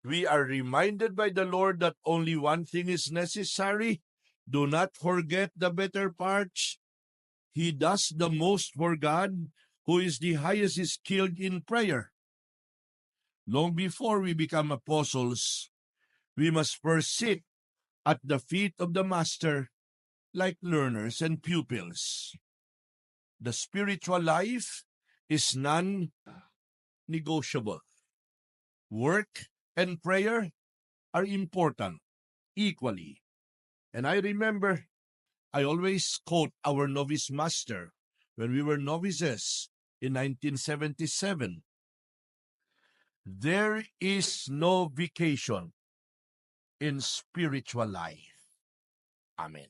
We are reminded by the Lord that only one thing is necessary. Do not forget the better parts. He does the most for God, who is the highest skilled in prayer. Long before we become apostles, we must first sit at the feet of the Master like learners and pupils. The spiritual life is non-negotiable. Work and prayer are important equally. And I remember I always quote our novice master when we were novices in 1977. There is no vacation in spiritual life. Amen.